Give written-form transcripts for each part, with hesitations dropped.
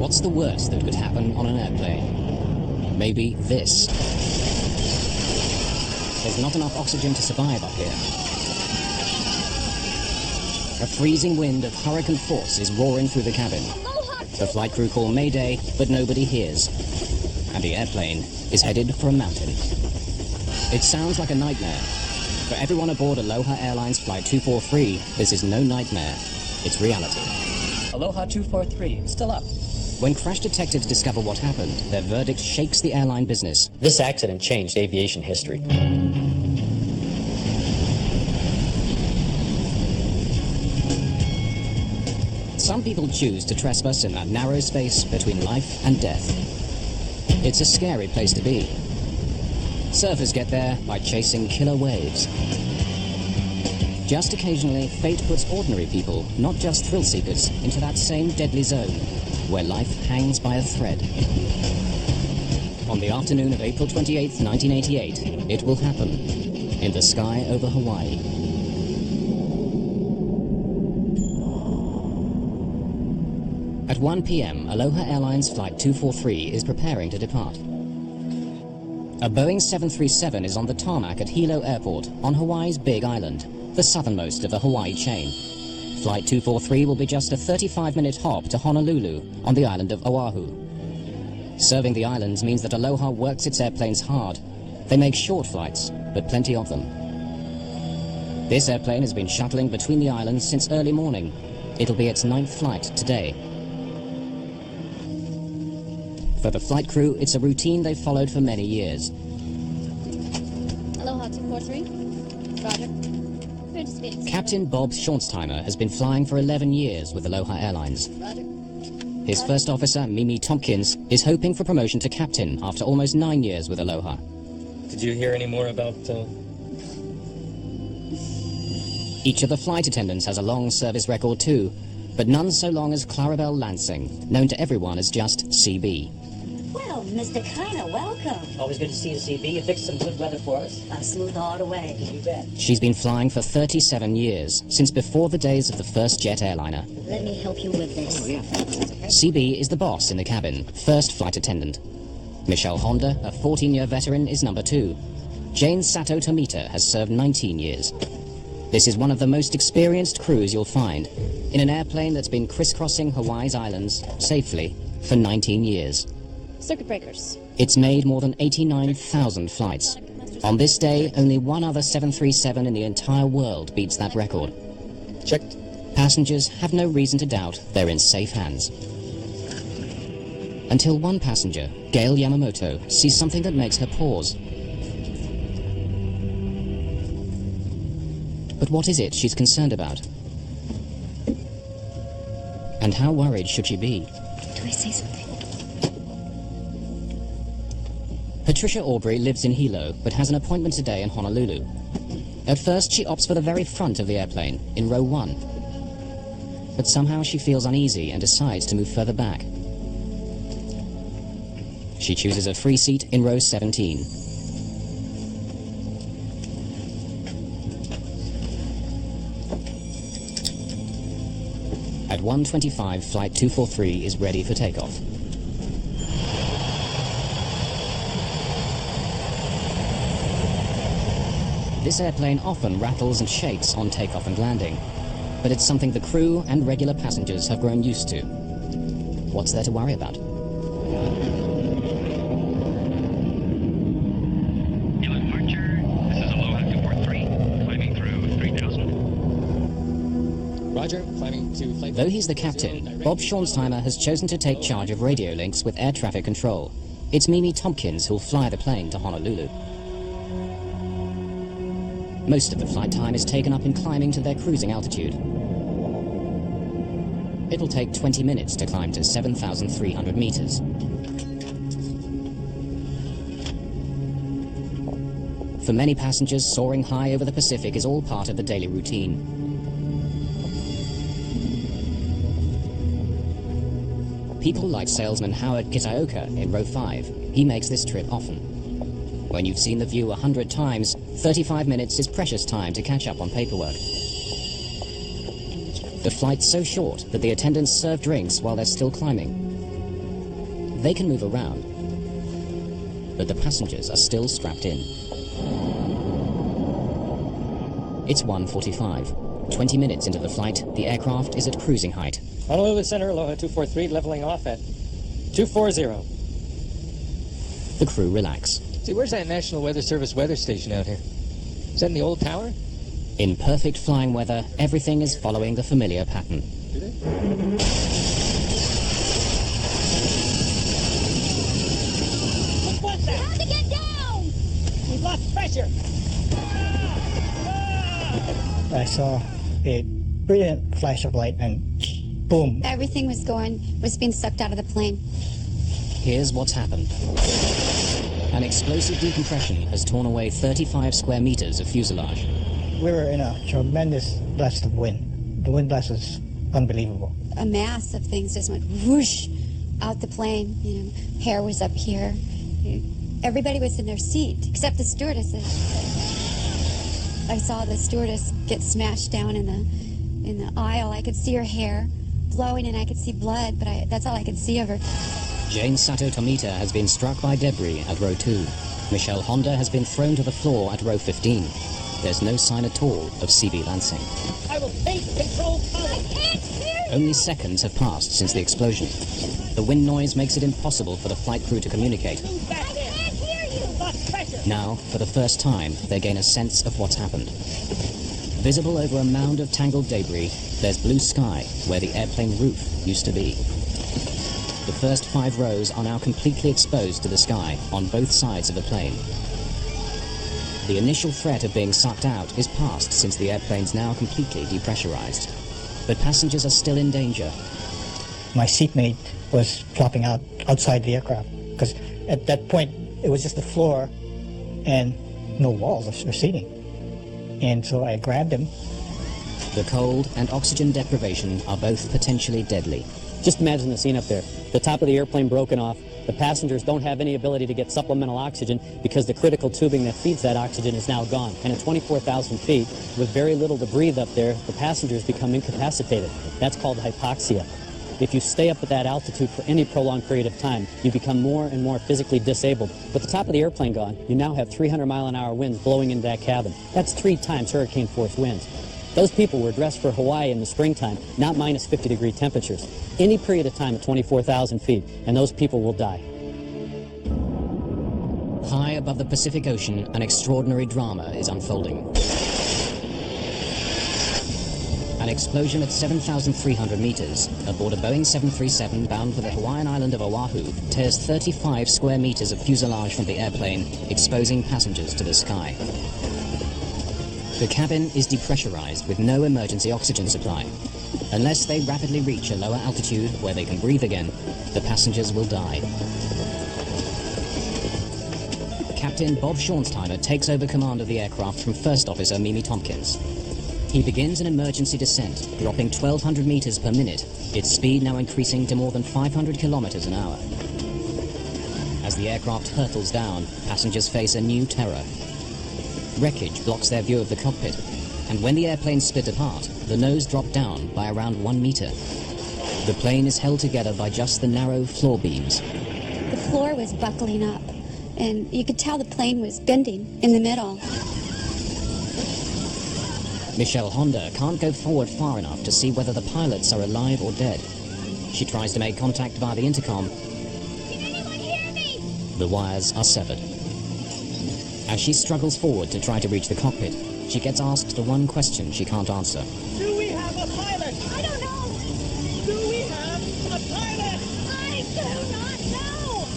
What's the worst that could happen on an airplane? Maybe this. There's not enough oxygen to survive up here. A freezing wind of hurricane force is roaring through the cabin. The flight crew call Mayday, but nobody hears. And the airplane is headed for a mountain. It sounds like a nightmare. For everyone aboard Aloha Airlines Flight 243, this is no nightmare. It's reality. Aloha 243, still up. When crash detectives discover what happened, their verdict shakes the airline business. This accident changed aviation history. Some people choose to trespass in that narrow space between life and death. It's a scary place to be. Surfers get there by chasing killer waves. Just occasionally, fate puts ordinary people, not just thrill seekers, into that same deadly zone, where life hangs by a thread. On the afternoon of April 28, 1988, it will happen in the sky over Hawaii. At 1 p.m., Aloha Airlines Flight 243 is preparing to depart. A Boeing 737 is on the tarmac at Hilo Airport on Hawaii's Big Island, the southernmost of the Hawaii chain. Flight 243 will be just a 35-minute hop to Honolulu on the island of Oahu. Serving the islands means that Aloha works its airplanes hard. They make short flights, but plenty of them. This airplane has been shuttling between the islands since early morning. It'll be its 9th flight today. For the flight crew, it's a routine they've followed for many years. Aloha 243, Roger. Good to speak. Captain Bob Schornsteimer has been flying for 11 years with Aloha Airlines. Roger. His first officer, Mimi Tompkins, is hoping for promotion to captain after almost 9 years with Aloha. Did you hear any more about, Each of the flight attendants has a long service record too, but none so long as Clarabelle Lansing, known to everyone as just CB. Well, Mr. Kiner, welcome. Always good to see you, CB. You fixed some good weather for us. I'm smooth all the way. You bet. She's been flying for 37 years, since before the days of the first jet airliner. Let me help you with this. Oh, yeah. CB is the boss in the cabin, first flight attendant. Michelle Honda, a 14-year veteran, is number 2. Jane Sato Tomita has served 19 years. This is one of the most experienced crews you'll find, in an airplane that's been crisscrossing Hawaii's islands, safely, for 19 years. Circuit breakers. It's made more than 89,000 flights. On this day, only one other 737 in the entire world beats that record. checked? Passengers have no reason to doubt they're in safe hands. Until one passenger, Gail Yamamoto, sees something that makes her pause. But what is it she's concerned about? And how worried should she be? Do I say something? Patricia Aubrey lives in Hilo, but has an appointment today in Honolulu. At first, she opts for the very front of the airplane, in row 1. But somehow she feels uneasy and decides to move further back. She chooses a free seat in row 17. At 1:25, Flight 243 is ready for takeoff. This airplane often rattles and shakes on takeoff and landing, but it's something the crew and regular passengers have grown used to. What's there to worry about? Hilo departure. This is Aloha 243, climbing through 3000. Roger, climbing to flight... Though he's the captain, Bob Schornsteimer has chosen to take charge of radio links with air traffic control. It's Mimi Tompkins who'll fly the plane to Honolulu. Most of the flight time is taken up in climbing to their cruising altitude. It'll take 20 minutes to climb to 7,300 meters. For many passengers, soaring high over the Pacific is all part of the daily routine. People like salesman Howard Kitaoka in row 5. He makes this trip often. When you've seen the view 100 times, 35 minutes is precious time to catch up on paperwork. The flight's so short that the attendants serve drinks while they're still climbing. They can move around, but the passengers are still strapped in. It's 1:45. 20 minutes into the flight, the aircraft is at cruising height. Honolulu Center, Aloha 243, leveling off at 240. The crew relax. See, where's that National Weather Service weather station out here? Is that in the old tower? In perfect flying weather, everything is following the familiar pattern. What's that? How to get down? We've lost pressure. I saw a brilliant flash of light and boom. Everything was being sucked out of the plane. Here's what's happened. An explosive decompression has torn away 35 square meters of fuselage. We were in a tremendous blast of wind. The wind blast was unbelievable. A mass of things just went whoosh out the plane. You know, hair was up here. Everybody was in their seat except the stewardesses. I saw the stewardess get smashed down in the aisle. I could see her hair blowing and I could see blood, but that's all I could see of her. Jane Sato Tomita has been struck by debris at row 2. Michelle Honda has been thrown to the floor at row 15. There's no sign at all of CB Lansing. I will take control column. Only seconds have passed since the explosion. The wind noise makes it impossible for the flight crew to communicate. Move back there. I can't hear you. Lost pressure. Now, for the first time, they gain a sense of what's happened. Visible over a mound of tangled debris, there's blue sky where the airplane roof used to be. The first 5 rows are now completely exposed to the sky on both sides of the plane. The initial threat of being sucked out is past since the airplane's now completely depressurized. But passengers are still in danger. My seatmate was flopping out outside the aircraft because at that point it was just the floor and no walls or seating. And so I grabbed him. The cold and oxygen deprivation are both potentially deadly. Just imagine the scene up there. The top of the airplane broken off. The passengers don't have any ability to get supplemental oxygen because the critical tubing that feeds that oxygen is now gone. And at 24,000 feet, with very little to breathe up there, the passengers become incapacitated. That's called hypoxia. If you stay up at that altitude for any prolonged period of time, you become more and more physically disabled. With the top of the airplane gone, you now have 300-mile-an-hour winds blowing into that cabin. That's 3 times hurricane force winds. Those people were dressed for Hawaii in the springtime, not minus 50-degree temperatures. Any period of time at 24,000 feet, and those people will die. High above the Pacific Ocean, an extraordinary drama is unfolding. An explosion at 7,300 meters aboard a Boeing 737 bound for the Hawaiian island of Oahu tears 35 square meters of fuselage from the airplane, exposing passengers to the sky. The cabin is depressurized with no emergency oxygen supply. Unless they rapidly reach a lower altitude where they can breathe again, the passengers will die. Captain Bob Schornsteimer takes over command of the aircraft from First Officer Mimi Tompkins. He begins an emergency descent, dropping 1,200 meters per minute, its speed now increasing to more than 500 kilometers an hour. As the aircraft hurtles down, passengers face a new terror. Wreckage blocks their view of the cockpit, and when the airplane split apart, the nose dropped down by around 1 meter. The plane is held together by just the narrow floor beams. The floor was buckling up, and you could tell the plane was bending in the middle. Michelle Honda can't go forward far enough to see whether the pilots are alive or dead. She tries to make contact via the intercom. Can anyone hear me? The wires are severed. As she struggles forward to try to reach the cockpit, she gets asked the one question she can't answer. Do we have a pilot? I don't know. Do we have a pilot? I do not know.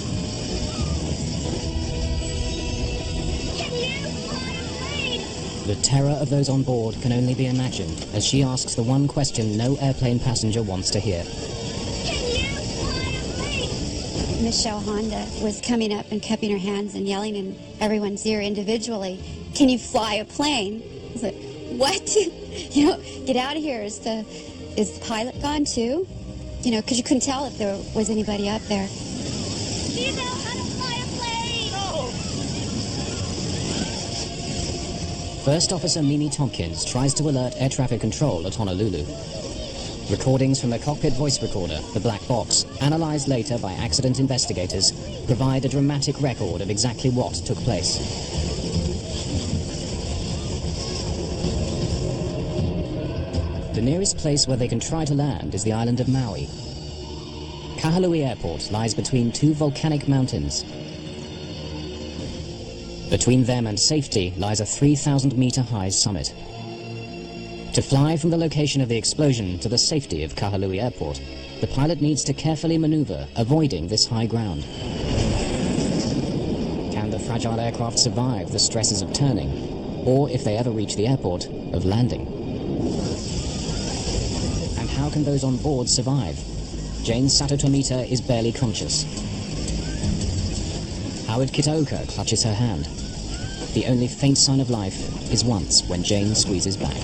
Can you fly a plane? The terror of those on board can only be imagined as she asks the one question no airplane passenger wants to hear. Can you fly a plane? Michelle Honda was coming up and cupping her hands and yelling in everyone's ear individually, "Can you fly a plane?" I was like, "What?" Get out of here. Is the pilot gone too? Because you couldn't tell if there was anybody up there. Do you know how to fly a plane? No. First Officer Mimi Tompkins tries to alert air traffic control at Honolulu. Recordings from the cockpit voice recorder, the black box, analysed later by accident investigators, provide a dramatic record of exactly what took place. The nearest place where they can try to land is the island of Maui. Kahului Airport lies between two volcanic mountains. Between them and safety lies a 3,000-metre high summit. To fly from the location of the explosion to the safety of Kahului Airport, the pilot needs to carefully maneuver, avoiding this high ground. Can the fragile aircraft survive the stresses of turning, or, if they ever reach the airport, of landing? And how can those on board survive? Jane Satotomita is barely conscious. Howard Kitaoka clutches her hand. The only faint sign of life is once when Jane squeezes back.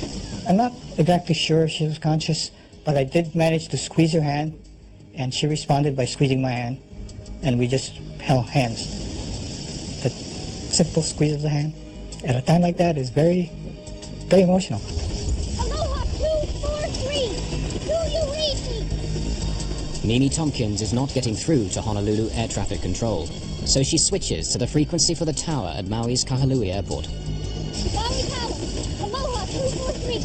I'm not exactly sure if she was conscious, but I did manage to squeeze her hand, and she responded by squeezing my hand, and we just held hands. The simple squeeze of the hand at a time like that is very, very emotional. Aloha 243, do you read me? Mimi Tompkins is not getting through to Honolulu Air Traffic Control, so she switches to the frequency for the tower at Maui's Kahului Airport. Maui Tower, Aloha 243.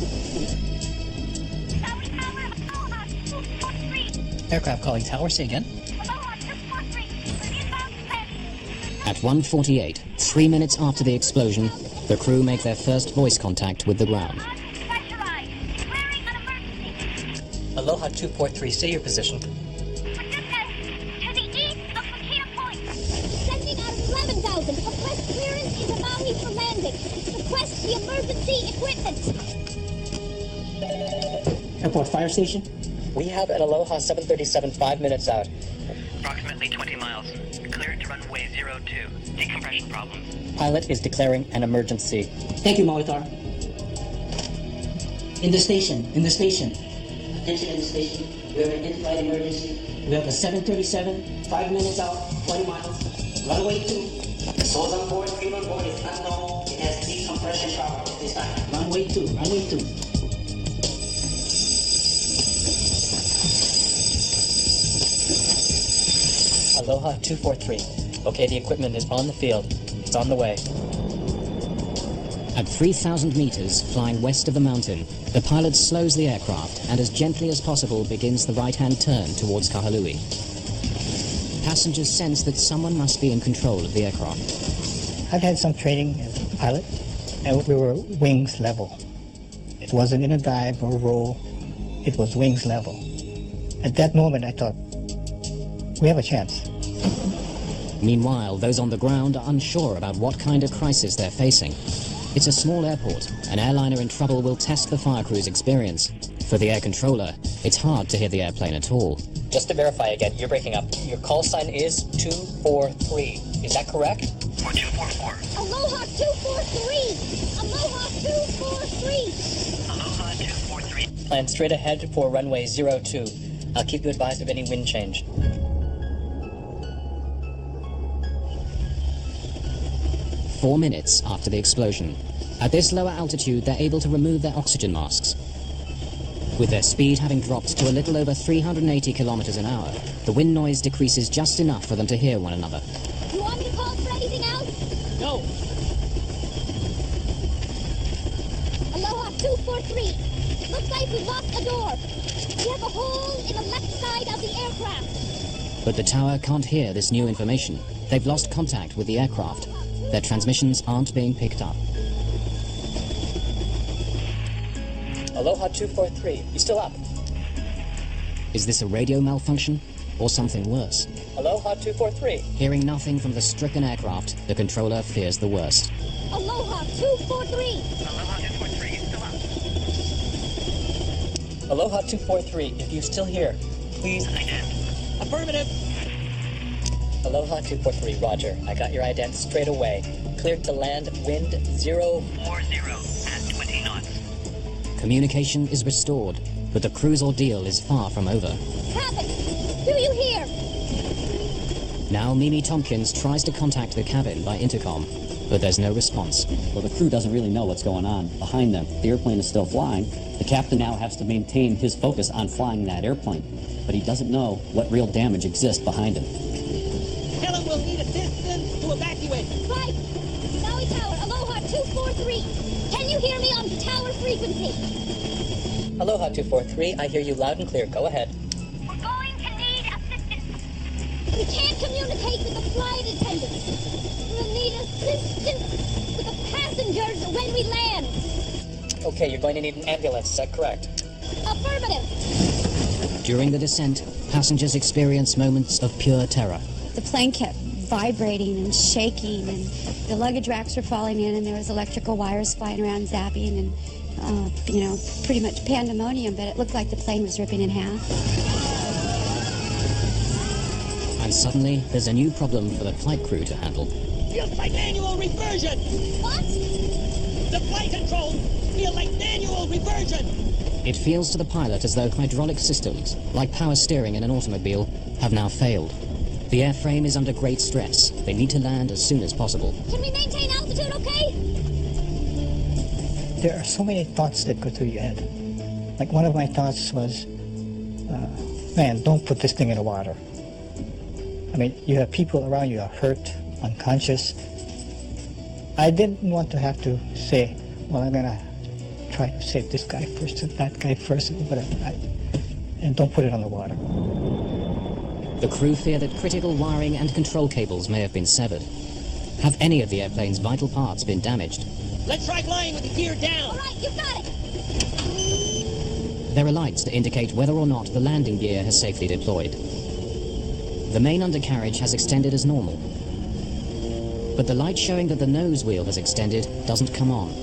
Maui Tower, Aloha 243. Aircraft calling tower, say again. Aloha 243. Inbound descent. At 1:48, 3 minutes after the explosion, the crew make their first voice contact with the ground. Pressurized. Declaring an emergency. Aloha 243, say your position. To the east of Makia Point. Sending out 11,000. Request clearance into Maui for landing. Request the emergency equipment. Airport fire station? We have an Aloha 737 5 minutes out. Approximately 20 miles. Cleared to runway 02. Decompression problems. Pilot is declaring an emergency. Thank you, Molitor. In the station. Attention in the station. We have an in-flight emergency. We have a 737, 5 minutes out, 20 miles. Runway 2. The souls on board, crew on board is unknown. It has decompression problems at this time. Runway 2. Aloha 243. Okay, the equipment is on the field. It's on the way. At 3,000 meters, flying west of the mountain, the pilot slows the aircraft and as gently as possible begins the right-hand turn towards Kahului. Passengers sense that someone must be in control of the aircraft. I've had some training as a pilot, and we were wings level. It wasn't in a dive or roll, it was wings level. At that moment, I thought, we have a chance. Meanwhile, those on the ground are unsure about what kind of crisis they're facing. It's a small airport. An airliner in trouble will test the fire crew's experience. For the air controller, it's hard to hear the airplane at all. Just to verify again, you're breaking up. Your call sign is 243. Is that correct? For 244. Aloha 243. Aloha 243. Aloha 243. Plan straight ahead for runway 02. I'll keep you advised of any wind change. Four minutes after the explosion. At this lower altitude, they're able to remove their oxygen masks. With their speed having dropped to a little over 380 kilometers an hour, the wind noise decreases just enough for them to hear one another. You want me to call for anything else? No. Aloha 243. Looks like we locked a door. We have a hole in the left side of the aircraft. But the tower can't hear this new information. They've lost contact with the aircraft. Their transmissions aren't being picked up. Aloha 243. You still up? Is this a radio malfunction? Or something worse? Aloha 243. Hearing nothing from the stricken aircraft, the controller fears the worst. Aloha 243. Aloha 243. Still up. Aloha 243. If you're still here, please. Affirmative. Aloha 243. Roger. I got your ident straight away. Cleared to land. Wind 040 at 20 knots. Communication is restored, but the crew's ordeal is far from over. Cabin, do you hear? Now Mimi Tompkins tries to contact the cabin by intercom. but there's no response. Well, the crew doesn't really know what's going on behind them. The airplane is still flying. The captain now has to maintain his focus on flying that airplane, but he doesn't know what real damage exists behind him. Tell him we'll need assistance to evacuate. Right. Maui Tower, Aloha 243. Can you hear me on tower frequency? Aloha 243, I hear you loud and clear. Go ahead. We're going to need assistance. We can't communicate with the flight attendants. We'll need assistance with the passengers when we land. Okay, you're going to need an ambulance, is that correct? Affirmative. During the descent, passengers experience moments of pure terror. The plane kept vibrating and shaking, and the luggage racks were falling in, and there was electrical wires flying around zapping, and pretty much pandemonium, but it looked like the plane was ripping in half. And suddenly, there's a new problem for the flight crew to handle. Feels like manual reversion. What? The flight controls feel like manual reversion. It feels to the pilot as though hydraulic systems, like power steering in an automobile, have now failed. The airframe is under great stress. They need to land as soon as possible. Can we maintain altitude, okay? There are so many thoughts that go through your head. Like one of my thoughts was, man, don't put this thing in the water. I mean, you have people around you are hurt, unconscious. I didn't want to have to say, well, I'm going to try to save this guy first and that guy first, and don't put it on the water. The crew fear that critical wiring and control cables may have been severed. Have any of the airplane's vital parts been damaged? Let's try flying with the gear down. All right, you got it. There are lights to indicate whether or not the landing gear has safely deployed. The main undercarriage has extended as normal, but the light showing that the nose wheel has extended doesn't come on.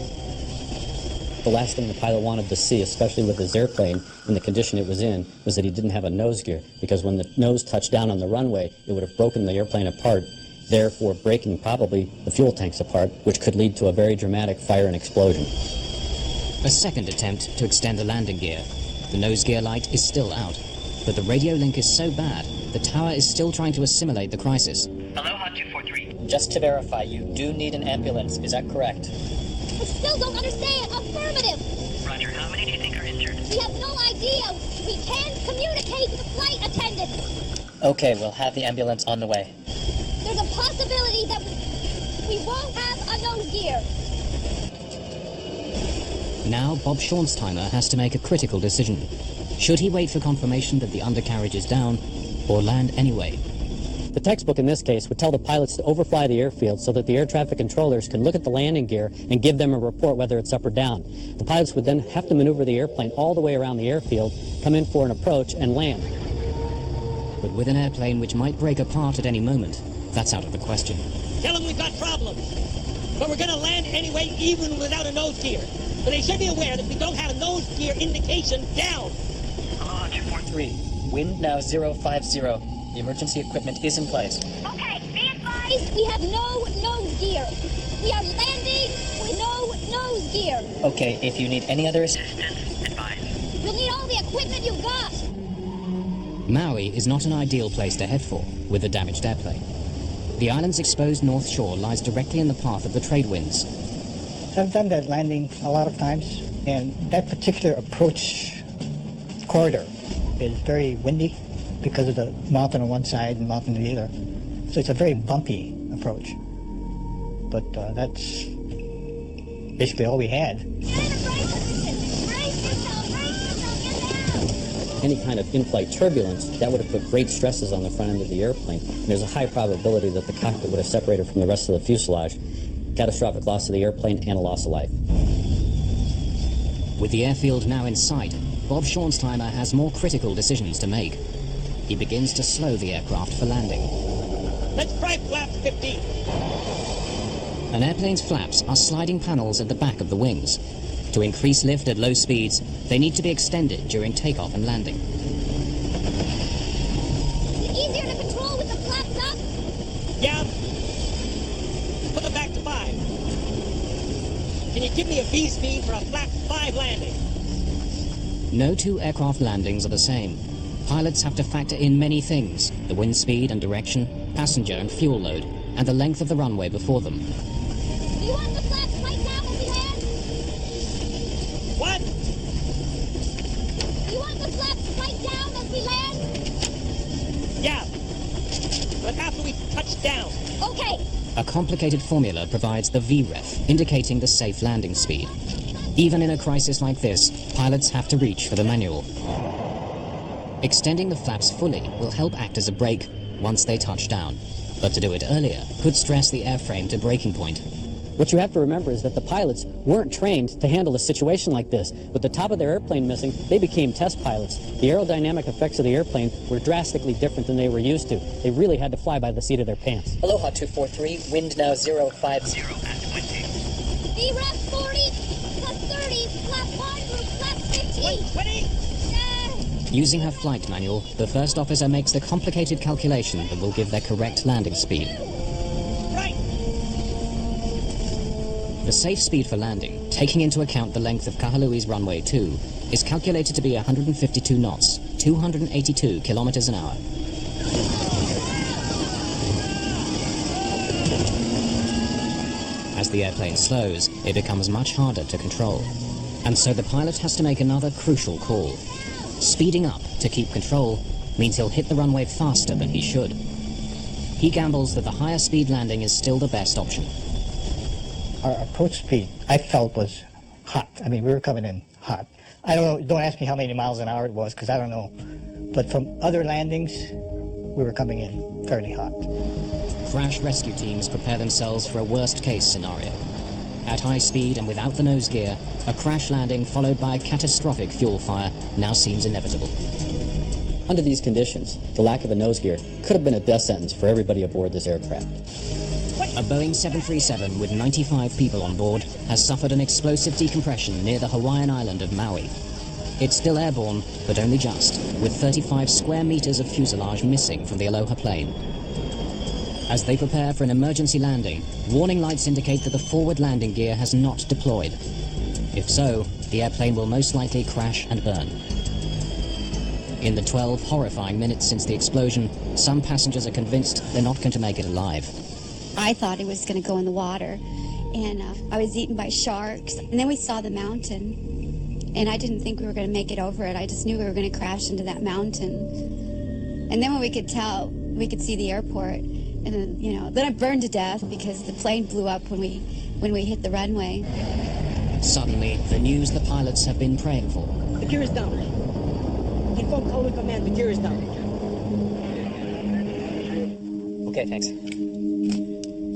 The last thing the pilot wanted to see, especially with his airplane in the condition it was in, was that he didn't have a nose gear, because when the nose touched down on the runway, it would have broken the airplane apart, therefore breaking probably the fuel tanks apart, which could lead to a very dramatic fire and explosion. A second attempt to extend the landing gear. The nose gear light is still out, but the radio link is so bad, the tower is still trying to assimilate the crisis. Aloha 243. Just to verify, you do need an ambulance, is that correct? I still don't understand. Affirmative. Roger, how many do you think are injured? We have no idea. We can't communicate with the flight attendants. Okay, we'll have the ambulance on the way. There's a possibility that we won't have a nose gear. Now Bob Schornsteimer has to make a critical decision. Should he wait for confirmation that the undercarriage is down, or land anyway? The textbook in this case would tell the pilots to overfly the airfield so that the air traffic controllers can look at the landing gear and give them a report whether it's up or down. The pilots would then have to maneuver the airplane all the way around the airfield, come in for an approach, and land. But with an airplane which might break apart at any moment, that's out of the question. Tell them we've got problems. But we're going to land anyway, even without a nose gear. But they should be aware that we don't have a nose gear indication down. Aloha 243. Wind now 050. The emergency equipment is in place. Okay, be advised. We have no nose gear. We are landing with no nose gear. Okay, if you need any other assistance, Distance advised. We'll need all the equipment you've got. Maui is not an ideal place to head for, with a damaged airplane. The island's exposed north shore lies directly in the path of the trade winds. I've done that landing a lot of times, and that particular approach corridor is very windy because of the mountain on one side and mountain on the other. So it's a very bumpy approach. But that's basically all we had. Any kind of in-flight turbulence, that would have put great stresses on the front end of the airplane. And there's a high probability that the cockpit would have separated from the rest of the fuselage. Catastrophic loss of the airplane and a loss of life. With the airfield now in sight, Bob Schornsteimer has more critical decisions to make. He begins to slow the aircraft for landing. Let's try flaps 15. An airplane's flaps are sliding panels at the back of the wings. To increase lift at low speeds, they need to be extended during takeoff and landing. Is it easier to control with the flaps up? Yeah. Put them back to 5. Can you give me a V speed for a flap 5 landing? No two aircraft landings are the same. Pilots have to factor in many things: the wind speed and direction, passenger and fuel load, and the length of the runway before them. You want the flaps right now as we land? What? You want the flaps right down as we land? Yeah. But after we touch down. Okay. A complicated formula provides the VREF, indicating the safe landing speed. Even in a crisis like this, pilots have to reach for the manual. Extending the flaps fully will help act as a brake once they touch down. But to do it earlier could stress the airframe to breaking point. What you have to remember is that the pilots weren't trained to handle a situation like this. With the top of their airplane missing, they became test pilots. The aerodynamic effects of the airplane were drastically different than they were used to. They really had to fly by the seat of their pants. Aloha 243, wind now 050 at 20. VREF 40 plus 30, flap 1 through flap 15. 20. Using her flight manual, the first officer makes the complicated calculation that will give their correct landing speed. Right. The safe speed for landing, taking into account the length of Kahalui's runway 2, is calculated to be 152 knots, 282 kilometers an hour. As the airplane slows, it becomes much harder to control. And so the pilot has to make another crucial call. Speeding up to keep control means he'll hit the runway faster than he should. He gambles that the higher speed landing is still the best option. Our approach speed, I felt, was hot. I mean, we were coming in hot. I don't know, don't ask me how many miles an hour it was, because I don't know. But from other landings, we were coming in fairly hot. Crash rescue teams prepare themselves for a worst-case scenario. At high speed and without the nose gear, a crash landing followed by a catastrophic fuel fire now seems inevitable. Under these conditions, the lack of a nose gear could have been a death sentence for everybody aboard this aircraft. A Boeing 737 with 95 people on board has suffered an explosive decompression near the Hawaiian island of Maui. It's still airborne, but only just, with 35 square meters of fuselage missing from the Aloha plane. As they prepare for an emergency landing, warning lights indicate that the forward landing gear has not deployed. If so, the airplane will most likely crash and burn. In the 12 horrifying minutes since the explosion, some passengers are convinced they're not going to make it alive. I thought it was going to go in the water, and I was eaten by sharks. And then we saw the mountain, and I didn't think we were going to make it over it. I just knew we were going to crash into that mountain. And then when we could tell, we could see the airport. And then, then I burned to death because the plane blew up when we hit the runway. Suddenly, the news the pilots have been praying for. The gear is down. Inform code command, the gear is down. Okay, thanks.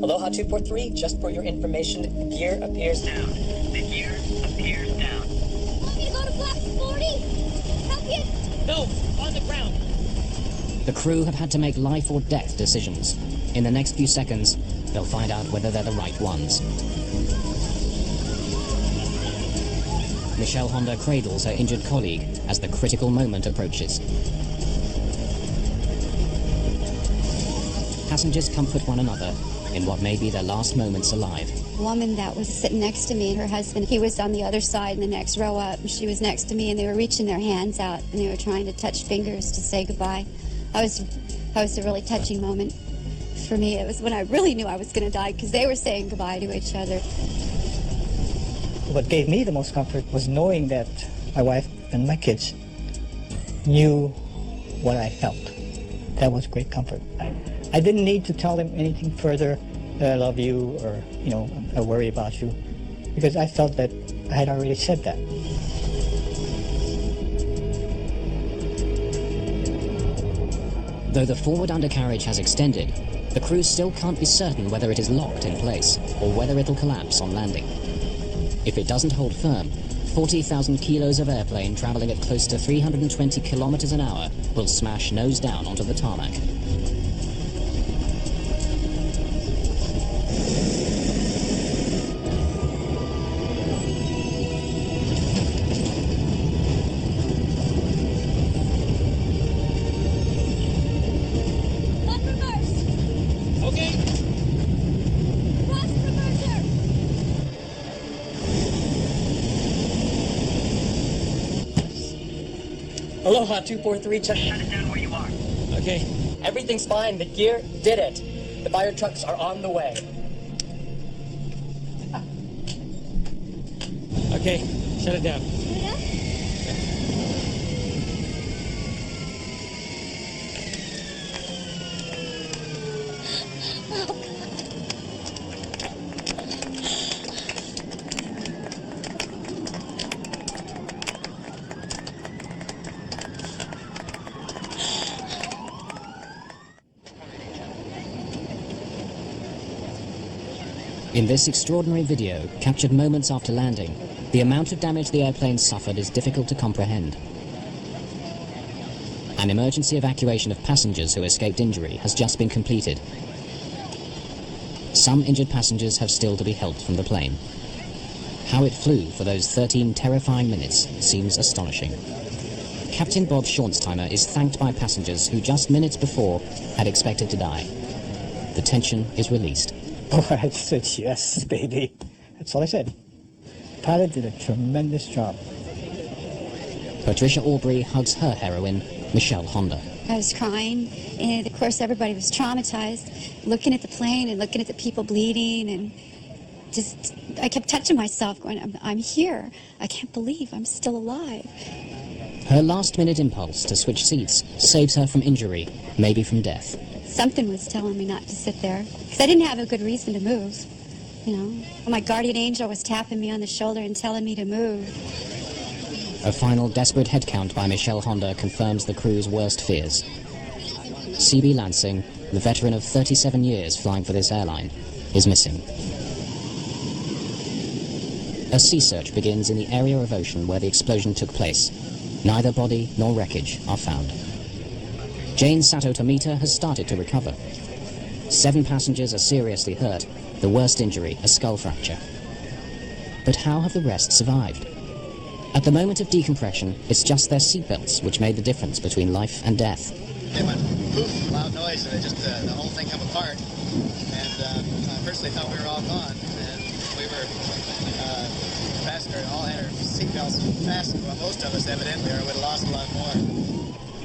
Aloha 243, just for your information, the gear appears down. The gear appears down. Want me to go to flaps 40? Help you? No, on the ground. The crew have had to make life or death decisions. In the next few seconds, they'll find out whether they're the right ones. Michelle Honda cradles her injured colleague as the critical moment approaches. Passengers comfort one another in what may be their last moments alive. The woman that was sitting next to me and her husband, he was on the other side in the next row up, and she was next to me, and they were reaching their hands out, and they were trying to touch fingers to say goodbye. That was a really touching moment for me. It was when I really knew I was going to die, because they were saying goodbye to each other. What gave me the most comfort was knowing that my wife and my kids knew what I felt. That was great comfort. I didn't need to tell them anything further, that I love you, or, I worry about you, because I felt that I had already said that. Though the forward undercarriage has extended, the crew still can't be certain whether it is locked in place or whether it'll collapse on landing. If it doesn't hold firm, 40,000 kilos of airplane traveling at close to 320 kilometers an hour will smash nose down onto the tarmac. Left reverse. Okay. Cross reverser. Aloha 243, just Shut it down where you are. Okay. everything's fine. The gear did it. The fire trucks are on the way. Okay, shut it down. In this extraordinary video, captured moments after landing, the amount of damage the airplane suffered is difficult to comprehend. An emergency evacuation of passengers who escaped injury has just been completed. Some injured passengers have still to be helped from the plane. How it flew for those 13 terrifying minutes seems astonishing. Captain Bob Schornsteimer is thanked by passengers who just minutes before had expected to die. The tension is released. Oh, I said yes, baby. That's all I said. Pilot did a tremendous job. Patricia Aubrey hugs her heroine, Michelle Honda. I was crying, and of course everybody was traumatized, looking at the plane and looking at the people bleeding, and just, I kept touching myself, going, I'm here. I can't believe I'm still alive. Her last-minute impulse to switch seats saves her from injury, maybe from death. Something was telling me not to sit there, because I didn't have a good reason to move, you know. My guardian angel was tapping me on the shoulder and telling me to move. A final desperate head count by Michelle Honda confirms the crew's worst fears. C.B. Lansing, the veteran of 37 years flying for this airline, is missing. A sea search begins in the area of ocean where the explosion took place. Neither body nor wreckage are found. Jane Sato Tomita has started to recover. 7 passengers are seriously hurt, the worst injury a skull fracture. But how have the rest survived? At the moment of decompression, it's just their seatbelts which made the difference between life and death. It went poof, loud noise, and it just, the whole thing come apart. And first they thought we were all gone, and we were, faster, all had our seatbelts fastened. Well, most of us evidently, or would have lost a lot more.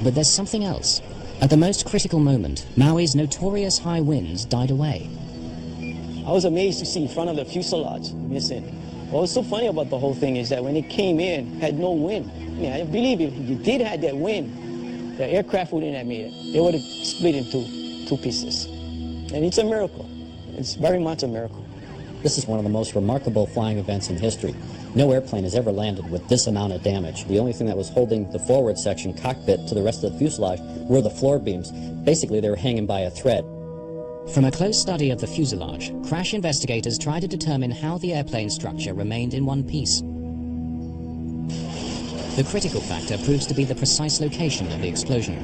But there's something else. At the most critical moment, Maui's notorious high winds died away. I was amazed to see in front of the fuselage missing. What was so funny about the whole thing is that when it came in, it had no wind. I believe if you did have that wind, the aircraft wouldn't have made it. It would have split into 2 pieces. And it's a miracle. It's very much a miracle. This is one of the most remarkable flying events in history. No airplane has ever landed with this amount of damage. The only thing that was holding the forward section cockpit to the rest of the fuselage were the floor beams. Basically, they were hanging by a thread. From a close study of the fuselage, crash investigators tried to determine how the airplane structure remained in one piece. The critical factor proves to be the precise location of the explosion.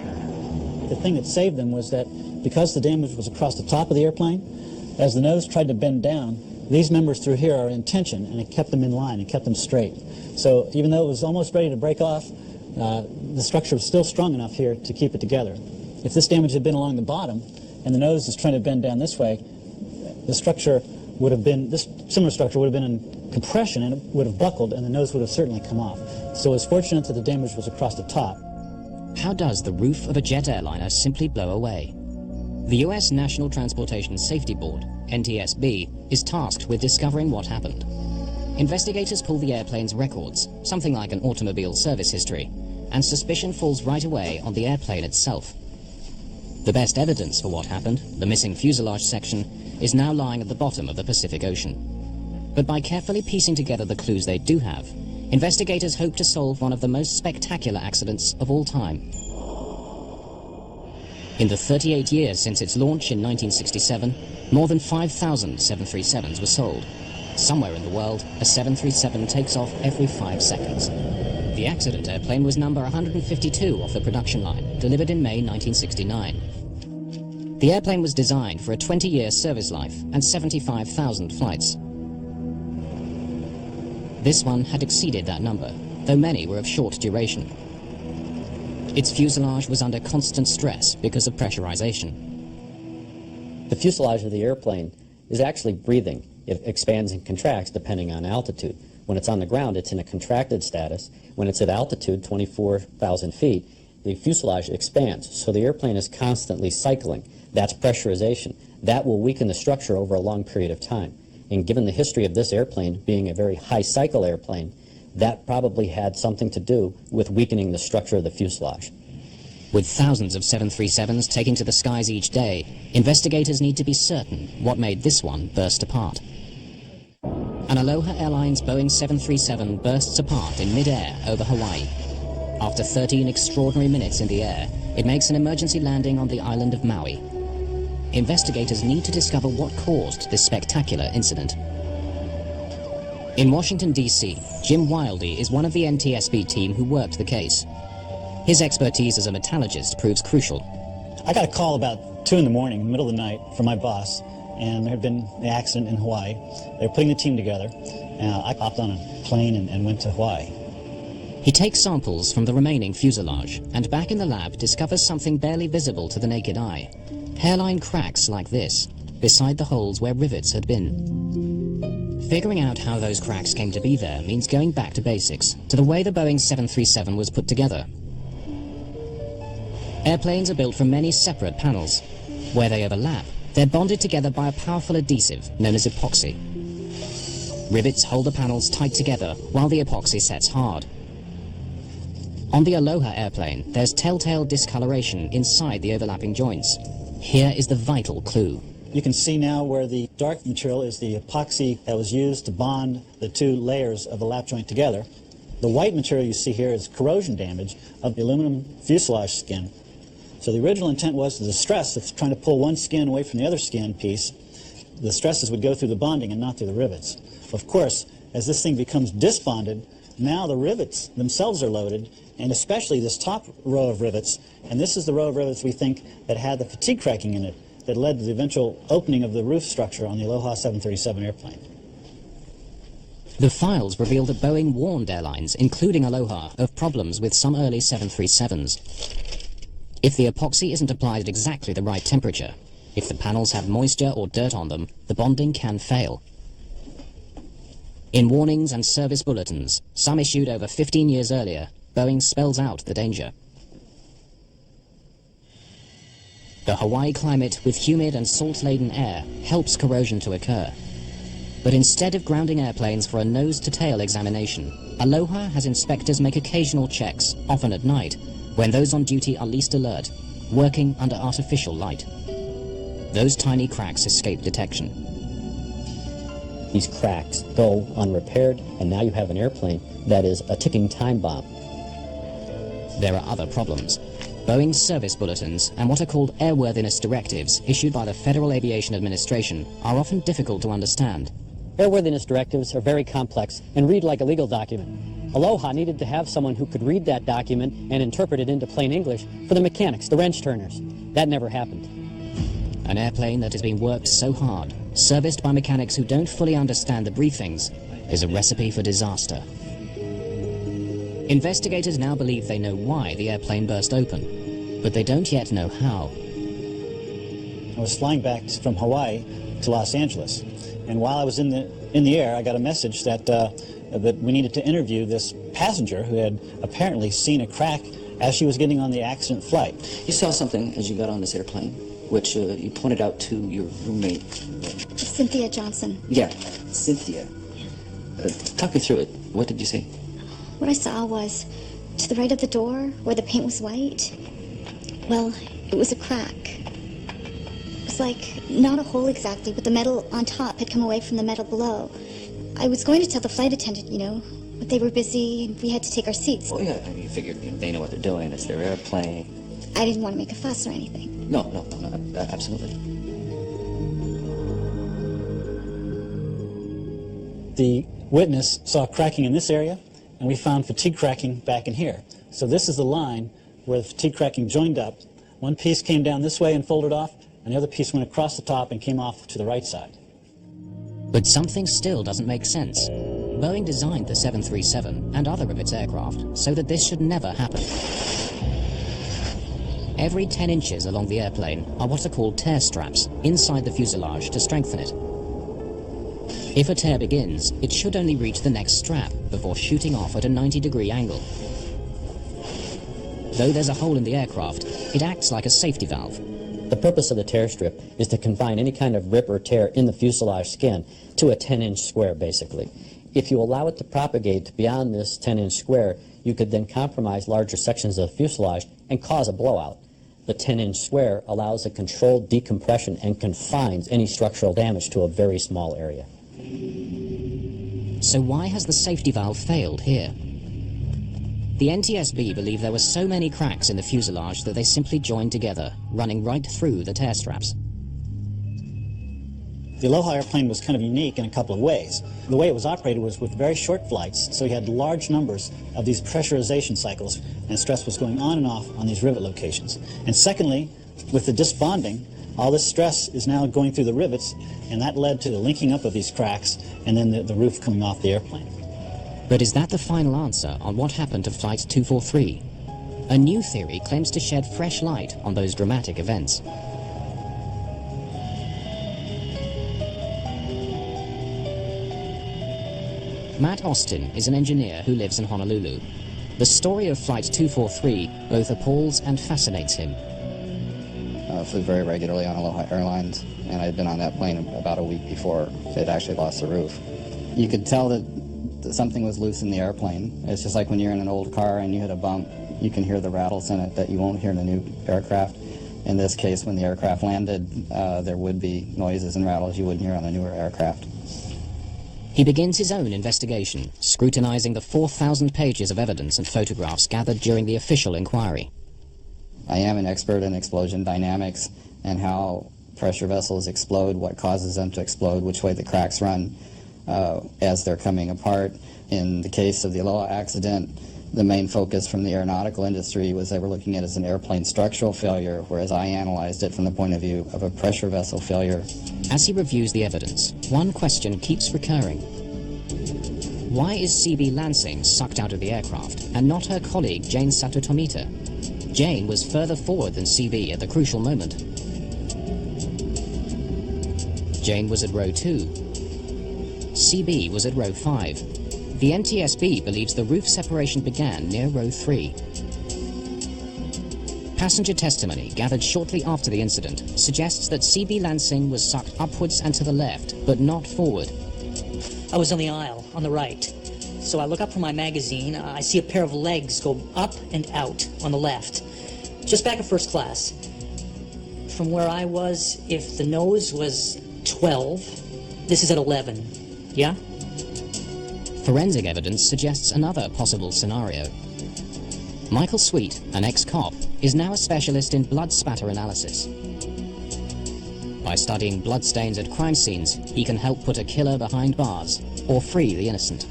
The thing that saved them was that because the damage was across the top of the airplane, as the nose tried to bend down, these members through here are in tension, and it kept them in line and kept them straight. So even though it was almost ready to break off, the structure was still strong enough here to keep it together. If this damage had been along the bottom, and the nose is trying to bend down this way, the structure would have been, this similar structure would have been in compression, and it would have buckled, and the nose would have certainly come off. So it's fortunate that the damage was across the top. How does the roof of a jet airliner simply blow away? The U.S. National Transportation Safety Board, NTSB, is tasked with discovering what happened. Investigators pull the airplane's records, something like an automobile service history, and suspicion falls right away on the airplane itself. The best evidence for what happened, the missing fuselage section, is now lying at the bottom of the Pacific Ocean. But by carefully piecing together the clues they do have, investigators hope to solve one of the most spectacular accidents of all time. In the 38 years since its launch in 1967, more than 5,000 737s were sold. Somewhere in the world, a 737 takes off every 5 seconds. The accident airplane was number 152 off the production line, delivered in May 1969. The airplane was designed for a 20-year service life and 75,000 flights. This one had exceeded that number, though many were of short duration. Its fuselage was under constant stress because of pressurization. The fuselage of the airplane is actually breathing. It expands and contracts depending on altitude. When it's on the ground, it's in a contracted status. When it's at altitude, 24,000 feet, the fuselage expands. So the airplane is constantly cycling. That's pressurization. That will weaken the structure over a long period of time. And given the history of this airplane being a very high cycle airplane, That probably had something to do with weakening the structure of the fuselage. With thousands of 737s taking to the skies each day, investigators need to be certain what made this one burst apart. An Aloha Airlines Boeing 737 bursts apart in mid-air over Hawaii. After 13 extraordinary minutes in the air, it makes an emergency landing on the island of Maui. Investigators need to discover what caused this spectacular incident. In Washington, D.C., Jim Wildey is one of the NTSB team who worked the case. His expertise as a metallurgist proves crucial. I got a call about 2 in the morning, in the middle of the night, from my boss, and there had been an accident in Hawaii. They were putting the team together, and I hopped on a plane and went to Hawaii. He takes samples from the remaining fuselage, and back in the lab discovers something barely visible to the naked eye. Hairline cracks like this, beside the holes where rivets had been. Figuring out how those cracks came to be there means going back to basics, to the way the Boeing 737 was put together. Airplanes are built from many separate panels. Where they overlap, they're bonded together by a powerful adhesive known as epoxy. Rivets hold the panels tight together while the epoxy sets hard. On the Aloha airplane, there's telltale discoloration inside the overlapping joints. Here is the vital clue. You can see now where the dark material is the epoxy that was used to bond the 2 layers of the lap joint together. The white material you see here is corrosion damage of the aluminum fuselage skin. So the original intent was the stress of trying to pull one skin away from the other skin piece, the stresses would go through the bonding and not through the rivets. Of course, as this thing becomes disbonded, now the rivets themselves are loaded, and especially this top row of rivets, and this is the row of rivets we think that had the fatigue cracking in it that led to the eventual opening of the roof structure on the Aloha 737 airplane. The files reveal that Boeing warned airlines, including Aloha, of problems with some early 737s. If the epoxy isn't applied at exactly the right temperature, if the panels have moisture or dirt on them, the bonding can fail. In warnings and service bulletins, some issued over 15 years earlier, Boeing spells out the danger. The Hawaii climate with humid and salt-laden air helps corrosion to occur. But instead of grounding airplanes for a nose-to-tail examination, Aloha has inspectors make occasional checks, often at night, when those on duty are least alert, working under artificial light. Those tiny cracks escape detection. These cracks go unrepaired, and now you have an airplane that is a ticking time bomb. There are other problems. Boeing's service bulletins and what are called airworthiness directives issued by the Federal Aviation Administration are often difficult to understand. Airworthiness directives are very complex and read like a legal document. Aloha needed to have someone who could read that document and interpret it into plain English for the mechanics, the wrench turners. That never happened. An airplane that has been worked so hard, serviced by mechanics who don't fully understand the briefings, is a recipe for disaster. Investigators now believe they know why the airplane burst open, but they don't yet know how. I was flying back from Hawaii to Los Angeles, and while I was in the air, I got a message that we needed to interview this passenger who had apparently seen a crack as she was getting on the accident flight. You saw something as you got on this airplane, which you pointed out to your roommate. Cynthia Johnson. Yeah, Cynthia. Talk me through it. What did you see? What I saw was, to the right of the door, where the paint was white, well, it was a crack. It was like, not a hole exactly, but the metal on top had come away from the metal below. I was going to tell the flight attendant, but they were busy and we had to take our seats. Oh, yeah, I mean, you figured they know what they're doing. It's their airplane. I didn't want to make a fuss or anything. No, absolutely. The witness saw cracking in this area, and we found fatigue cracking back in here. So this is the line where the fatigue cracking joined up. One piece came down this way and folded off, and the other piece went across the top and came off to the right side. But something still doesn't make sense. Boeing designed the 737 and other of its aircraft so that this should never happen. Every 10 inches along the airplane are what are called tear straps inside the fuselage to strengthen it. If a tear begins, it should only reach the next strap before shooting off at a 90-degree angle. Though there's a hole in the aircraft, it acts like a safety valve. The purpose of the tear strip is to confine any kind of rip or tear in the fuselage skin to a 10-inch square, basically. If you allow it to propagate beyond this 10-inch square, you could then compromise larger sections of the fuselage and cause a blowout. The 10-inch square allows a controlled decompression and confines any structural damage to a very small area. So why has the safety valve failed here? The NTSB believe there were so many cracks in the fuselage that they simply joined together, running right through the tear straps. The Aloha airplane was kind of unique in a couple of ways. The way it was operated was with very short flights, so you had large numbers of these pressurization cycles, and stress was going on and off on these rivet locations. And secondly, with the disc bonding, all this stress is now going through the rivets, and that led to the linking up of these cracks and then the roof coming off the airplane. But is that the final answer on what happened to Flight 243? A new theory claims to shed fresh light on those dramatic events. Matt Austin is an engineer who lives in Honolulu. The story of Flight 243 both appalls and fascinates him. I flew very regularly on Aloha Airlines, and I'd been on that plane about a week before it actually lost the roof. You could tell that something was loose in the airplane. It's just like when you're in an old car and you hit a bump, you can hear the rattles in it that you won't hear in a new aircraft. In this case, when the aircraft landed, there would be noises and rattles you wouldn't hear on a newer aircraft. He begins his own investigation, scrutinizing the 4,000 pages of evidence and photographs gathered during the official inquiry. I am an expert in explosion dynamics and how pressure vessels explode, what causes them to explode, which way the cracks run as they're coming apart. In the case of the Aloha accident, the main focus from the aeronautical industry was they were looking at it as an airplane structural failure, whereas I analyzed it from the point of view of a pressure vessel failure. As he reviews the evidence, one question keeps recurring. Why is CB Lansing sucked out of the aircraft and not her colleague Jane Sato Tomita? Jane was further forward than CB at the crucial moment. Jane was at row 2. CB was at row 5. The NTSB believes the roof separation began near row 3. Passenger testimony gathered shortly after the incident suggests that CB Lansing was sucked upwards and to the left, but not forward. I was on the aisle, on the right. So I look up from my magazine, I see a pair of legs go up and out on the left, just back of first class. From where I was, if the nose was 12, this is at 11, yeah? Forensic evidence suggests another possible scenario. Michael Sweet, an ex-cop, is now a specialist in blood spatter analysis. By studying bloodstains at crime scenes, he can help put a killer behind bars or free the innocent.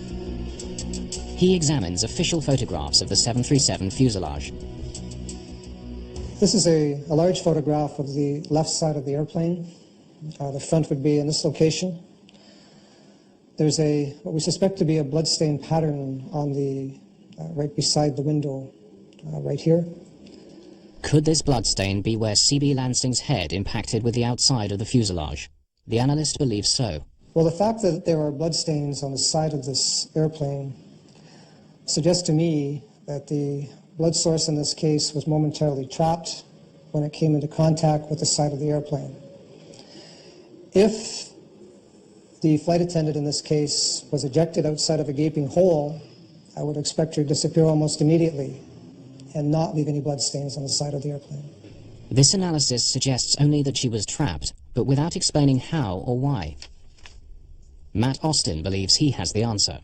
He examines official photographs of the 737 fuselage. This is a large photograph of the left side of the airplane. The front would be in this location. There's what we suspect to be a bloodstain pattern on the right beside the window, right here. Could this bloodstain be where CB Lansing's head impacted with the outside of the fuselage? The analyst believes so. Well, the fact that there are bloodstains on the side of this airplane suggests to me that the blood source in this case was momentarily trapped when it came into contact with the side of the airplane. If the flight attendant in this case was ejected outside of a gaping hole, I would expect her to disappear almost immediately and not leave any bloodstains on the side of the airplane. This analysis suggests only that she was trapped, but without explaining how or why. Matt Austin believes he has the answer.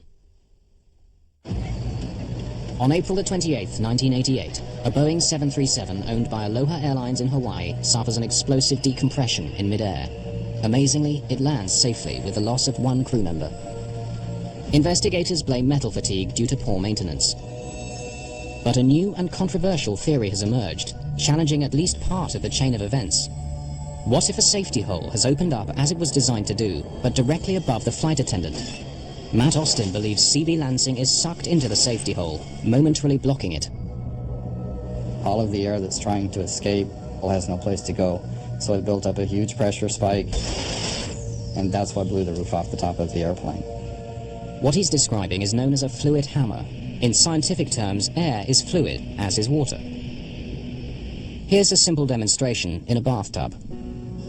On April the 28th, 1988, a Boeing 737 owned by Aloha Airlines in Hawaii suffers an explosive decompression in midair. Amazingly, it lands safely with the loss of one crew member. Investigators blame metal fatigue due to poor maintenance. But a new and controversial theory has emerged, challenging at least part of the chain of events. What if a safety hole has opened up as it was designed to do, but directly above the flight attendant? Matt Austin believes CB Lansing is sucked into the safety hole, momentarily blocking it. All of the air that's trying to escape has no place to go, so it built up a huge pressure spike, and that's what blew the roof off the top of the airplane. What he's describing is known as a fluid hammer. In scientific terms, air is fluid, as is water. Here's a simple demonstration in a bathtub.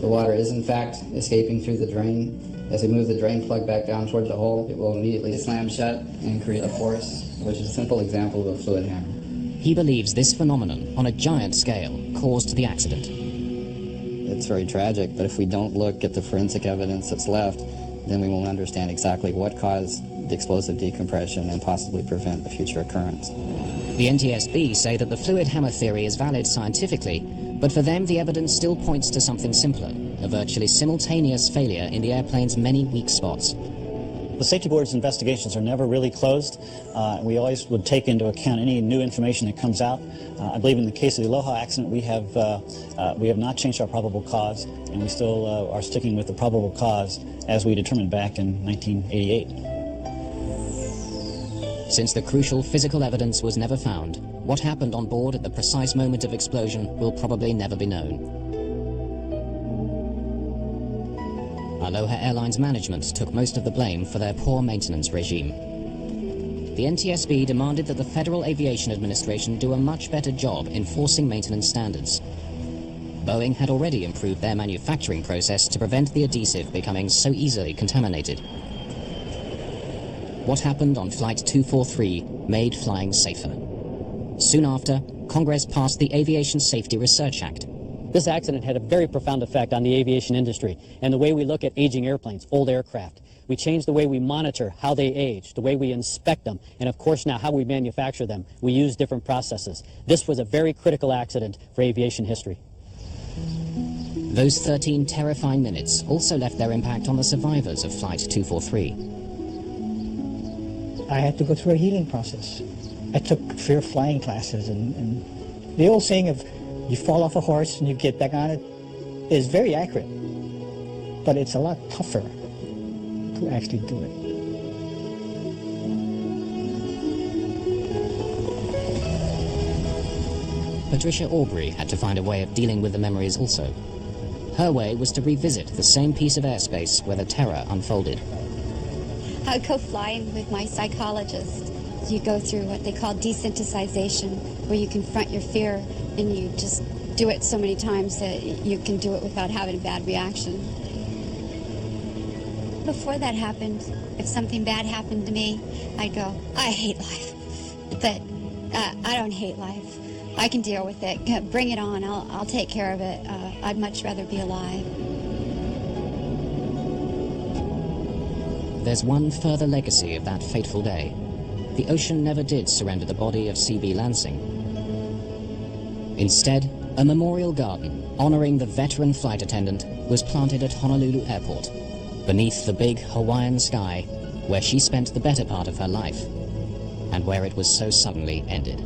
The water is in fact escaping through the drain, As we move the drain plug back down toward the hole, it will immediately slam shut and create a force, which is a simple example of a fluid hammer. He believes this phenomenon, on a giant scale, caused the accident. It's very tragic, but if we don't look at the forensic evidence that's left, then we won't understand exactly what caused the explosive decompression and possibly prevent a future occurrence. The NTSB say that the fluid hammer theory is valid scientifically, but for them the evidence still points to something simpler, a virtually simultaneous failure in the airplane's many weak spots. The Safety Board's investigations are never really closed. We always would take into account any new information that comes out. I believe in the case of the Aloha accident, we have not changed our probable cause, and we still are sticking with the probable cause as we determined back in 1988. Since the crucial physical evidence was never found, what happened on board at the precise moment of explosion will probably never be known. Aloha Airlines management took most of the blame for their poor maintenance regime. The NTSB demanded that the Federal Aviation Administration do a much better job enforcing maintenance standards. Boeing had already improved their manufacturing process to prevent the adhesive becoming so easily contaminated. What happened on Flight 243 made flying safer. Soon after, Congress passed the Aviation Safety Research Act. This accident had a very profound effect on the aviation industry and the way we look at aging airplanes, old aircraft. We changed the way we monitor how they age, the way we inspect them, and of course now how we manufacture them. We use different processes. This was a very critical accident for aviation history. Those 13 terrifying minutes also left their impact on the survivors of Flight 243. I had to go through a healing process. I took fear flying classes, and the old saying of you fall off a horse and you get back on it is very accurate, but it's a lot tougher to actually do it. Patricia Aubrey had to find a way of dealing with the memories also. Her way was to revisit the same piece of airspace where the terror unfolded. I go flying with my psychologist. You go through what they call desensitization, where you confront your fear and you just do it so many times that you can do it without having a bad reaction. Before that happened, if something bad happened to me, I'd go, I hate life. But I don't hate life. I can deal with it. Bring it on. I'll take care of it. I'd much rather be alive. There's one further legacy of that fateful day. The ocean never did surrender the body of C.B. Lansing. Instead, a memorial garden honoring the veteran flight attendant was planted at Honolulu Airport, beneath the big Hawaiian sky where she spent the better part of her life, and where it was so suddenly ended.